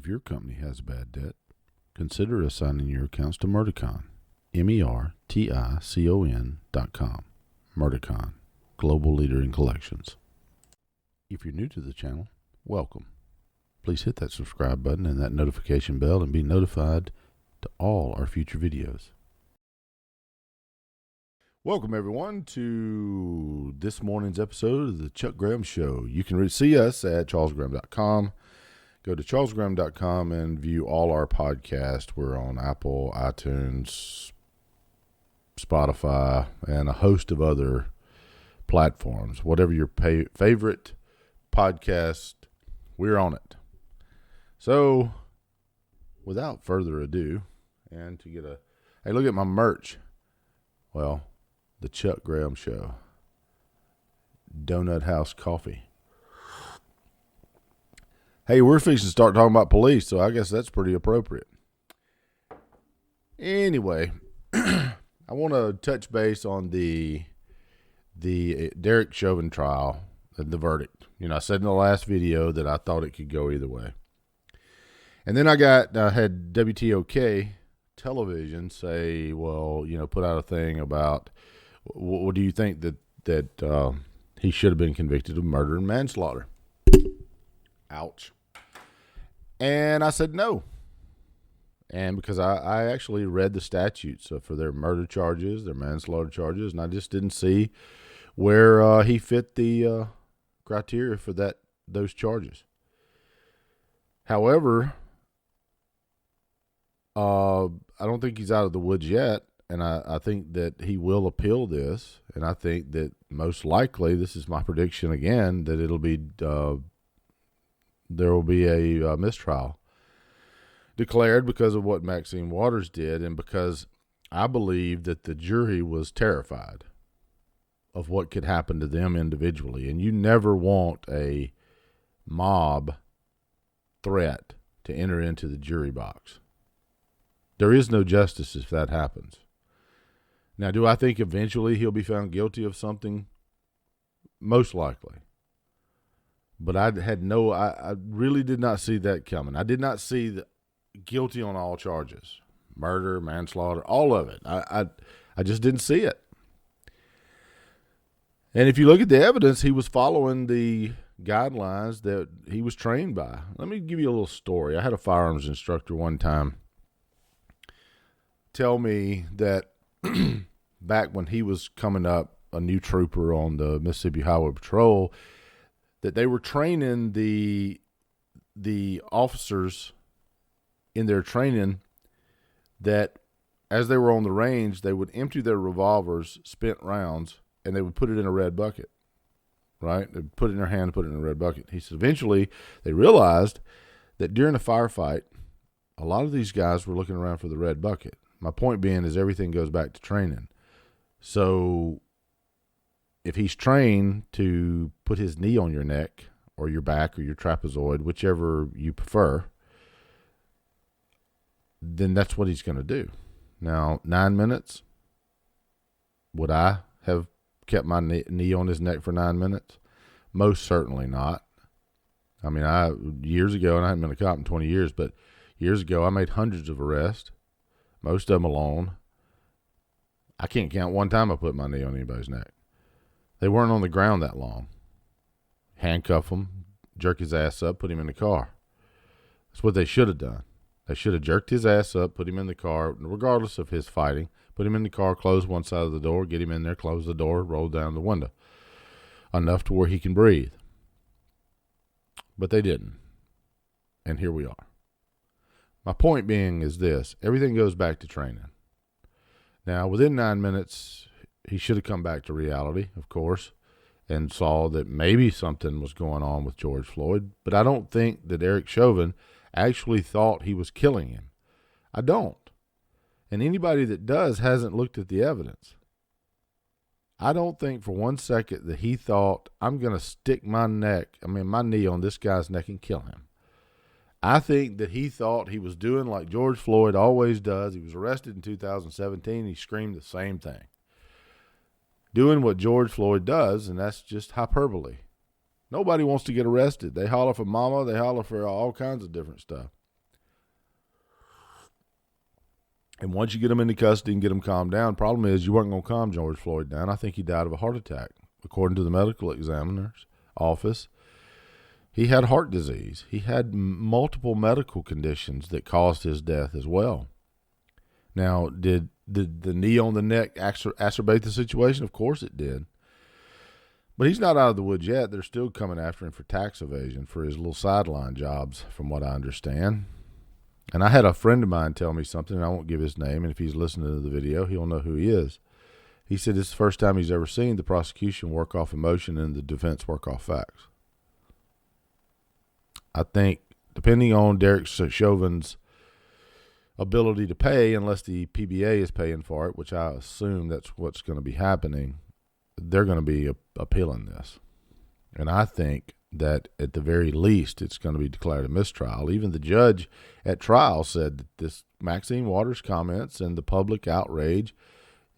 If your company has bad debt, consider assigning your accounts to Merticon, MERTICON.com. Merticon, global leader in collections. If you're new to the channel, welcome. Please hit that subscribe button and that notification bell and be notified to all our future videos. Welcome, everyone, to this morning's episode of the Chuck Graham Show. You can see us at charlesgraham.com. Go to charlesgraham.com and view all our podcasts. We're on Apple, iTunes, Spotify, and a host of other platforms. Whatever your favorite podcast, we're on it. So, without further ado, and to get hey, look at my merch. Well, the Chuck Graham Show. Donut House Coffee. Hey, we're fixing to start talking about police, so I guess that's pretty appropriate. Anyway, I want to touch base on the Derek Chauvin trial and the verdict. You know, I said in the last video that I thought it could go either way. And then I had WTOK television say, well, you know, put out a thing about, what do you think that he should have been convicted of murder and manslaughter? Ouch. And I said no. And because I actually read the statutes for their murder charges, their manslaughter charges, and I just didn't see where he fit the criteria for those charges. However, I don't think he's out of the woods yet. And I think that he will appeal this, and I think that most likely, this is my prediction again, that it'll be there will be a mistrial declared because of what Maxine Waters did, and because I believe that the jury was terrified of what could happen to them individually. And you never want a mob threat to enter into the jury box. There is no justice if that happens. Now, do I think eventually he'll be found guilty of something? Most likely. But I really did not see that coming. I did not see the guilty on all charges. Murder, manslaughter, all of it. I just didn't see it. And if you look at the evidence, he was following the guidelines that he was trained by. Let me give you a little story. I had a firearms instructor one time tell me that back when he was coming up, a new trooper on the Mississippi Highway Patrol, that they were training the officers in their training that as they were on the range, they would empty their revolvers, spent rounds, and they would put it in a red bucket, right? They'd put it in their hand and put it in a red bucket. He said eventually they realized that during a firefight, a lot of these guys were looking around for the red bucket. My point being is everything goes back to training. So if he's trained to put his knee on your neck or your back or your trapezoid, whichever you prefer, then that's what he's going to do. Now, 9 minutes, would I have kept my knee on his neck for 9 minutes? Most certainly not. I mean, years ago, and I haven't been a cop in 20 years, but years ago I made hundreds of arrests. Most of them alone. I can't count one time I put my knee on anybody's neck. They weren't on the ground that long. Handcuff him, jerk his ass up, put him in the car. That's what they should have done. They should have jerked his ass up, put him in the car, regardless of his fighting. Put him in the car, close one side of the door, get him in there, close the door, roll down the window. Enough to where he can breathe. But they didn't. And here we are. My point being is this. Everything goes back to training. Now, within 9 minutes, he should have come back to reality, of course, and saw that maybe something was going on with George Floyd. But I don't think that Derek Chauvin actually thought he was killing him. I don't. And anybody that does hasn't looked at the evidence. I don't think for 1 second that he thought, I'm going to stick my knee on this guy's neck and kill him. I think that he thought he was doing like George Floyd always does. He was arrested in 2017. He screamed the same thing. Doing what George Floyd does, and that's just hyperbole. Nobody wants to get arrested. They holler for mama. They holler for all kinds of different stuff. And once you get him into custody and get him calmed down, problem is you weren't going to calm George Floyd down. I think he died of a heart attack. According to the medical examiner's office, he had heart disease. He had multiple medical conditions that caused his death as well. Now, did the knee on the neck exacerbate the situation? Of course it did. But he's not out of the woods yet. They're still coming after him for tax evasion for his little sideline jobs, from what I understand. And I had a friend of mine tell me something, and I won't give his name, and if he's listening to the video, he'll know who he is. He said it's the first time he's ever seen the prosecution work off emotion and the defense work off facts. I think, depending on Derek Chauvin's ability to pay, unless the PBA is paying for it, which I assume that's what's going to be happening, they're going to be appealing this. And I think that at the very least it's going to be declared a mistrial. Even the judge at trial said that this Maxine Waters' comments and the public outrage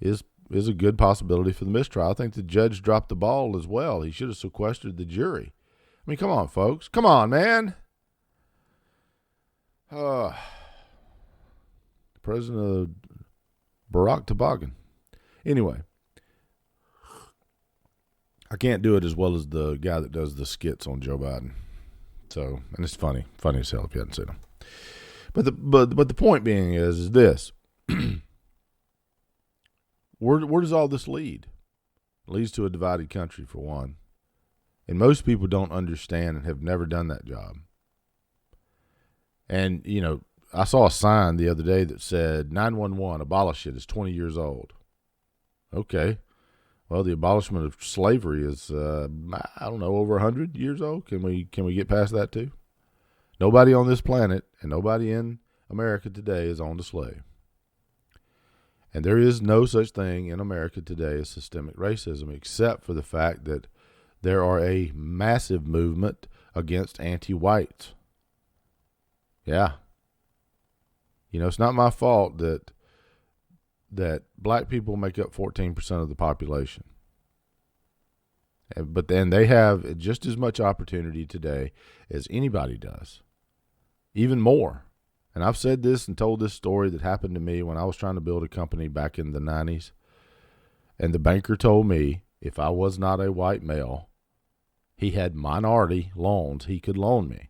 is a good possibility for the mistrial. I think the judge dropped the ball as well. He should have sequestered the jury. I mean, come on, folks. Come on, man. President of Barack Toboggan. Anyway, I can't do it as well as the guy that does the skits on Joe Biden. So, and it's funny as hell if you hadn't seen him. But the point being is this: where does all this lead? It leads to a divided country, for one, and most people don't understand and have never done that job. And I saw a sign the other day that said 911, abolish it. It's 20 years old. Okay. Well, the abolishment of slavery is, over 100 years old. Can we get past that too? Nobody on this planet and nobody in America today is owned a slave. And there is no such thing in America today as systemic racism, except for the fact that there are a massive movement against anti-whites. Yeah. It's not my fault that black people make up 14% of the population. But then they have just as much opportunity today as anybody does, even more. And I've said this and told this story that happened to me when I was trying to build a company back in the 90s. And the banker told me if I was not a white male, he had minority loans he could loan me.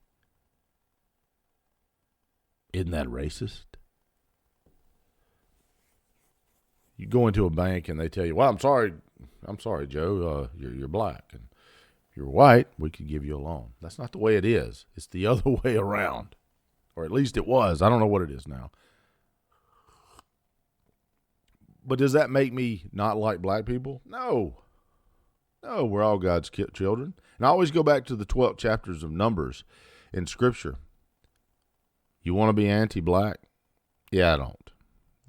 Isn't that racist? You go into a bank and they tell you, well, I'm sorry, Joe, you're black. And if you're white, we could give you a loan. That's not the way it is. It's the other way around. Or at least it was. I don't know what it is now. But does that make me not like black people? No. No, we're all God's children. And I always go back to the 12 chapters of Numbers in Scripture. You want to be anti-black? Yeah, I don't.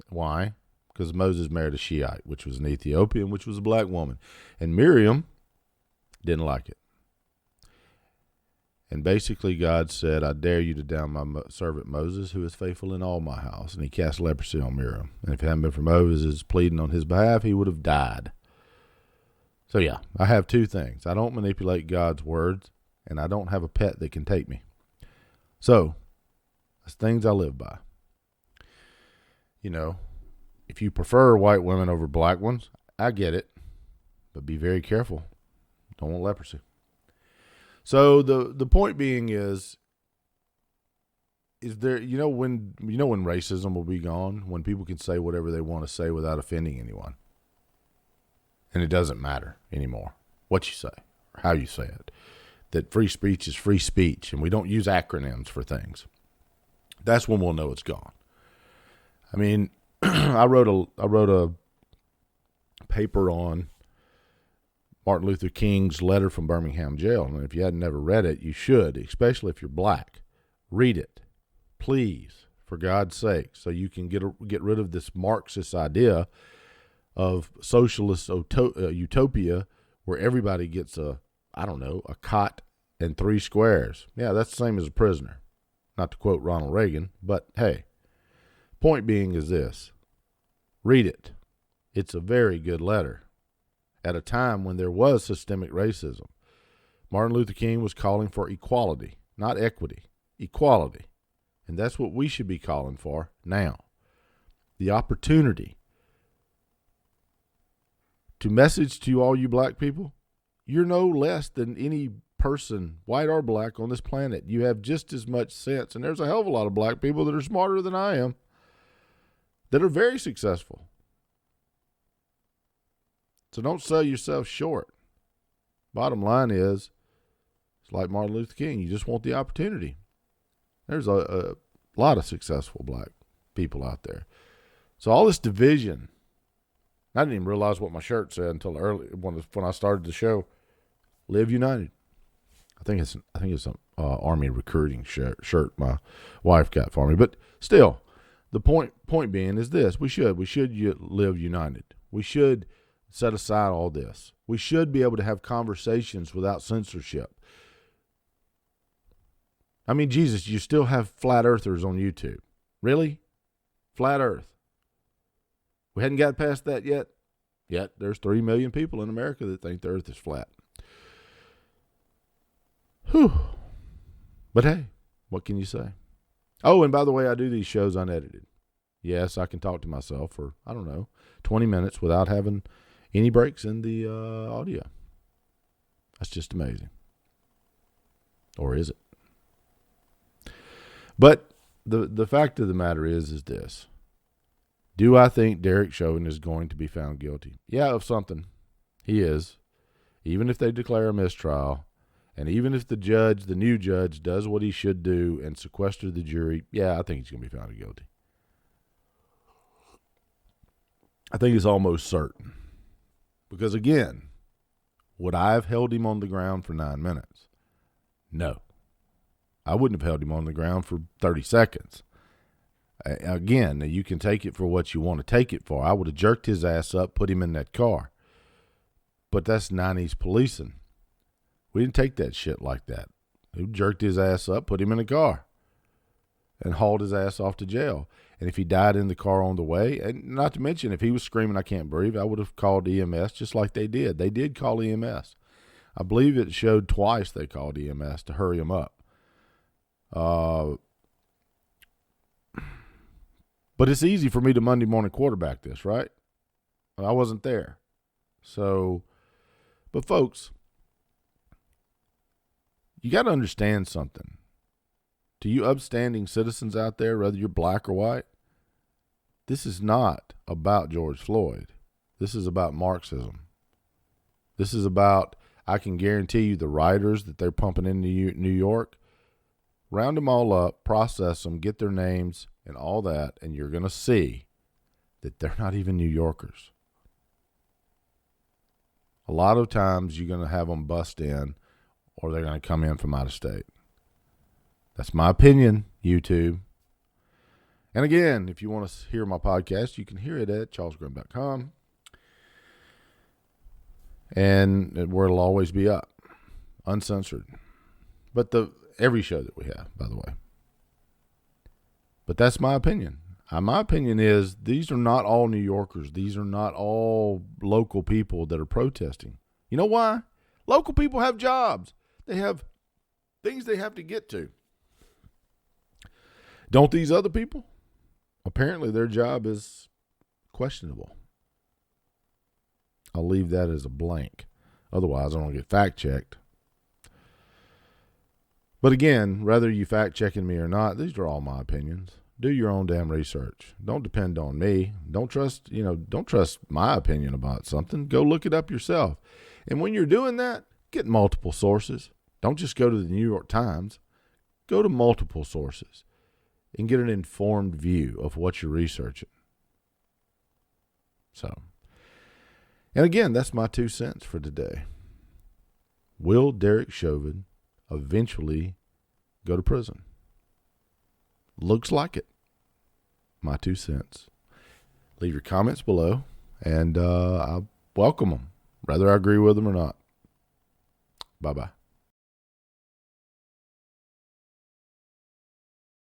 Why? Because Moses married a Shiite, which was an Ethiopian, which was a black woman. And Miriam didn't like it. And basically God said, I dare you to down my servant Moses, who is faithful in all my house. And he cast leprosy on Miriam. And if it hadn't been for Moses pleading on his behalf, he would have died. So yeah, I have two things. I don't manipulate God's words, and I don't have a pet that can take me. So, that's things I live by. If you prefer white women over black ones, I get it. But be very careful. Don't want leprosy. So the point being is there, when racism will be gone, when people can say whatever they want to say without offending anyone. And it doesn't matter anymore what you say or how you say it. That free speech is free speech, and we don't use acronyms for things. That's when we'll know it's gone. I mean, I wrote a paper on Martin Luther King's letter from Birmingham jail. And if you hadn't never read it, you should, especially if you're black. Read it, please, for God's sake, so you can get rid of this Marxist idea of socialist utopia where everybody gets a cot and 3 squares. Yeah, that's the same as a prisoner. Not to quote Ronald Reagan, but hey, point being is this. Read it. It's a very good letter. At a time when there was systemic racism, Martin Luther King was calling for equality, not equity, equality. And that's what we should be calling for now. the opportunity to message to all you black people, you're no less than any person, white or black, on this planet. You have just as much sense. And there's a hell of a lot of black people that are smarter than I am, that are very successful. So don't sell yourself short. Bottom line is, it's like Martin Luther King. You just want the opportunity. There's a lot of successful black people out there. So all this division, I didn't even realize what my shirt said until early when I started the show. Live United. I think it's an Army recruiting shirt my wife got for me. But still, the point being is this: we should live united. We should set aside all this. We should be able to have conversations without censorship. I mean, Jesus, you still have flat earthers on YouTube. Really? Flat earth. We hadn't got past that yet. Yet there's 3 million people in America that think the earth is flat. Whew. But hey, what can you say? Oh, and by the way, I do these shows unedited. Yes, I can talk to myself for, 20 minutes without having any breaks in the audio. That's just amazing. Or is it? But the fact of the matter is this. Do I think Derek Chauvin is going to be found guilty? Yeah, of something. He is. Even if they declare a mistrial, and even if the new judge, does what he should do and sequester the jury, yeah, I think he's going to be found guilty. I think it's almost certain. Because again, would I have held him on the ground for 9 minutes? No. I wouldn't have held him on the ground for 30 seconds. Again, you can take it for what you want to take it for. I would have jerked his ass up, put him in that car. But that's 90s policing. We didn't take that shit like that. We jerked his ass up, put him in a car, and hauled his ass off to jail. And if he died in the car on the way, and not to mention if he was screaming, "I can't breathe," I would have called EMS just like they did. They did call EMS. I believe it showed twice they called EMS to hurry him up. But it's easy for me to Monday morning quarterback this, right? I wasn't there. So, but folks, you got to understand something. To you upstanding citizens out there, whether you're black or white, this is not about George Floyd. This is about Marxism. This is about, I can guarantee you, the writers that they're pumping into New York, round them all up, process them, get their names and all that, and you're going to see that they're not even New Yorkers. A lot of times you're going to have them bust in, or they're going to come in from out of state. That's my opinion, YouTube. And again, if you want to hear my podcast, you can hear it at charlesgraham.com. And where it'll always be up, uncensored. But every show that we have, by the way. But that's my opinion. My opinion is these are not all New Yorkers. These are not all local people that are protesting. You know why? Local people have jobs. They have things they have to get to. Don't these other people? Apparently their job is questionable. I'll leave that as a blank. Otherwise, I don't get fact-checked. But again, whether you fact-checking me or not, these are all my opinions. Do your own damn research. Don't depend on me. Don't trust my opinion about something. Go look it up yourself. And when you're doing that, get multiple sources. Don't just go to the New York Times. Go to multiple sources and get an informed view of what you're researching. So, and again, that's my 2 cents for today. Will Derek Chauvin eventually go to prison? Looks like it. My 2 cents. Leave your comments below, and I'll welcome them, whether I agree with them or not. Bye-bye.